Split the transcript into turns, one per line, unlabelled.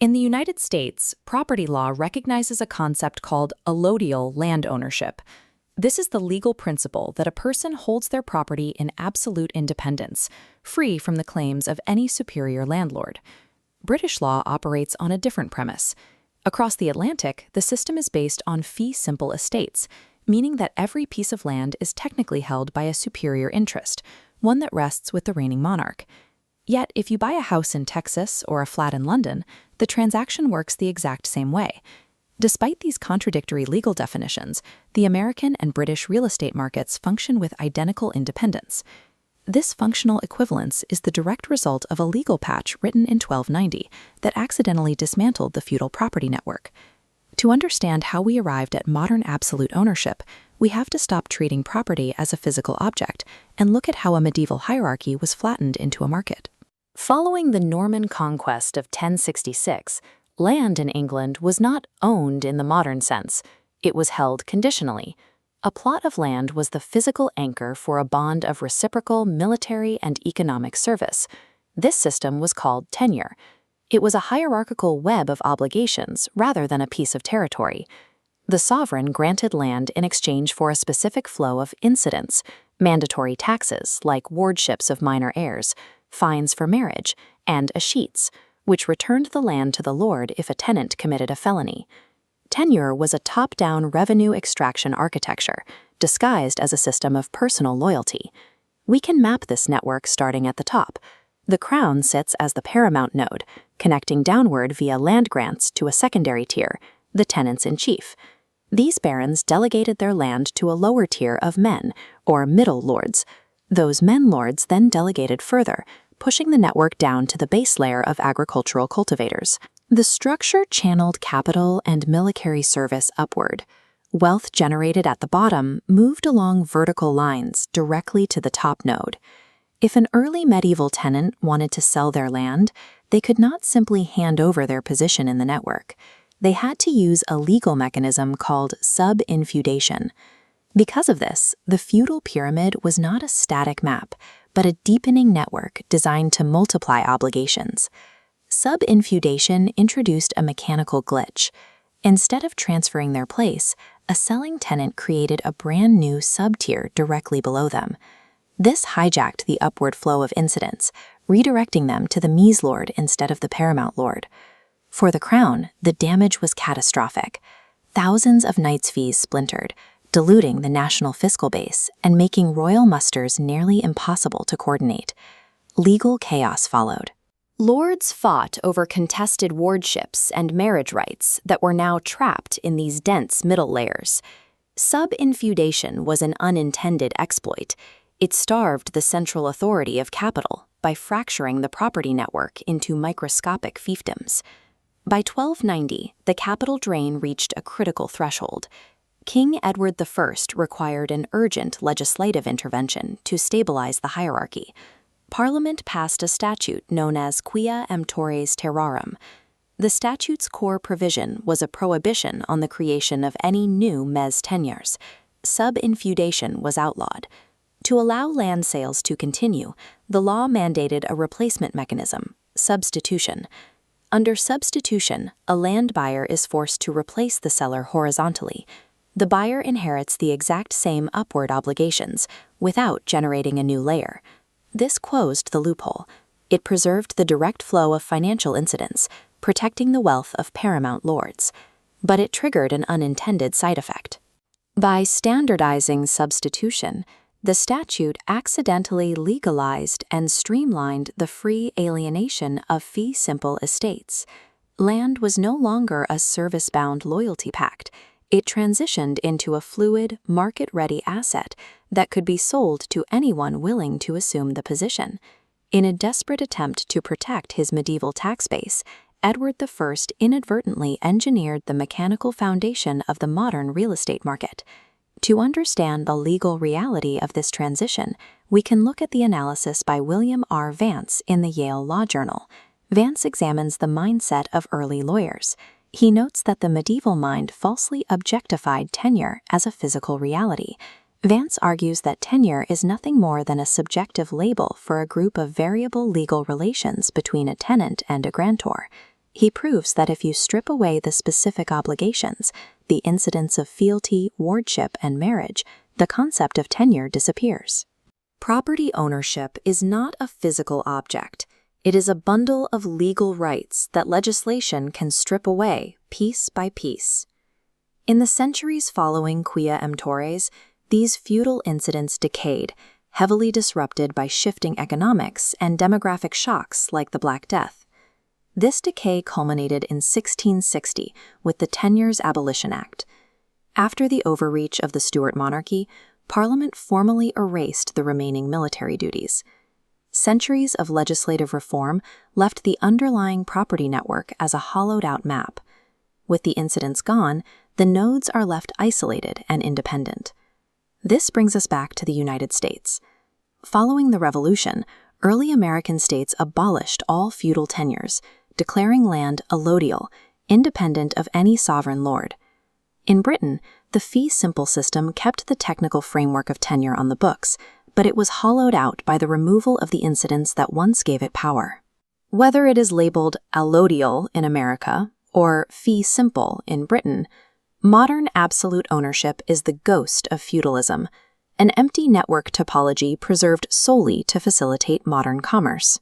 In the United States, property law recognizes a concept called allodial land ownership. This is the legal principle that a person holds their property in absolute independence, free from the claims of any superior landlord. British law operates on a different premise. Across the Atlantic, the system is based on fee simple estates, meaning that every piece of land is technically held by a superior interest, one that rests with the reigning monarch. Yet, if you buy a house in Texas or a flat in London, the transaction works the exact same way. Despite these contradictory legal definitions, the American and British real estate markets function with identical independence. This functional equivalence is the direct result of a legal patch written in 1290 that accidentally dismantled the feudal property network. To understand how we arrived at modern absolute ownership, we have to stop treating property as a physical object and look at how a medieval hierarchy was flattened into a market. Following the Norman conquest of 1066, land in England was not owned in the modern sense. It was held conditionally. A plot of land was the physical anchor for a bond of reciprocal military and economic service. This system was called tenure. It was a hierarchical web of obligations rather than a piece of territory. The sovereign granted land in exchange for a specific flow of incidents, mandatory taxes like wardships of minor heirs, fines for marriage, and escheats, which returned the land to the lord if a tenant committed a felony. Tenure was a top-down revenue extraction architecture, disguised as a system of personal loyalty. We can map this network starting at the top. The crown sits as the paramount node, connecting downward via land grants to a secondary tier, the tenants-in-chief. These barons delegated their land to a lower tier of men, or middle lords. Those men lords then delegated further, pushing the network down to the base layer of agricultural cultivators. The structure channeled capital and military service upward. Wealth generated at the bottom moved along vertical lines directly to the top node. If an early medieval tenant wanted to sell their land, they could not simply hand over their position in the network. They had to use a legal mechanism called subinfeudation. Because of this, the feudal pyramid was not a static map, but a deepening network designed to multiply obligations. Subinfeudation introduced a mechanical glitch. Instead of transferring their place, a selling tenant created a brand new sub-tier directly below them. This hijacked the upward flow of incidents, redirecting them to the mise lord instead of the paramount lord. For the crown, the damage was catastrophic. Thousands of knights' fees splintered, diluting the national fiscal base and making royal musters nearly impossible to coordinate. Legal chaos followed. Lords fought over contested wardships and marriage rights that were now trapped in these dense middle layers. Subinfeudation was an unintended exploit. It starved the central authority of capital by fracturing the property network into microscopic fiefdoms. By 1290, the capital drain reached a critical threshold. King Edward I required an urgent legislative intervention to stabilize the hierarchy. Parliament passed a statute known as Quia Emptores Terrarum. The statute's core provision was a prohibition on the creation of any new mesne tenures. Subinfeudation was outlawed. To allow land sales to continue, the law mandated a replacement mechanism, substitution. Under substitution, a land buyer is forced to replace the seller horizontally. The buyer inherits the exact same upward obligations without generating a new layer. This closed the loophole. It preserved the direct flow of financial incidents, protecting the wealth of paramount lords. But it triggered an unintended side effect. By standardizing substitution, the statute accidentally legalized and streamlined the free alienation of fee simple estates. Land was no longer a service-bound loyalty pact. It transitioned into a fluid, market-ready asset that could be sold to anyone willing to assume the position. In a desperate attempt to protect his medieval tax base, Edward I inadvertently engineered the mechanical foundation of the modern real estate market. To understand the legal reality of this transition, we can look at the analysis by William R. Vance in the Yale Law Journal. Vance examines the mindset of early lawyers. He notes that the medieval mind falsely objectified tenure as a physical reality. Vance argues that tenure is nothing more than a subjective label for a group of variable legal relations between a tenant and a grantor. He proves that if you strip away the specific obligations, the incidents of fealty, wardship, and marriage, the concept of tenure disappears. Property ownership is not a physical object. It is a bundle of legal rights that legislation can strip away piece by piece. In the centuries following Quia Emptores, these feudal incidents decayed, heavily disrupted by shifting economics and demographic shocks like the Black Death. This decay culminated in 1660 with the Tenures Abolition Act. After the overreach of the Stuart monarchy, Parliament formally erased the remaining military duties. Centuries of legislative reform left the underlying property network as a hollowed-out map. With the incidents gone, the nodes are left isolated and independent. This brings us back to the United States. Following the Revolution, early American states abolished all feudal tenures, declaring land allodial, independent of any sovereign lord. In Britain, the fee simple system kept the technical framework of tenure on the books, but it was hollowed out by the removal of the incidents that once gave it power. Whether it is labeled allodial in America or fee simple in Britain, modern absolute ownership is the ghost of feudalism, an empty network topology preserved solely to facilitate modern commerce.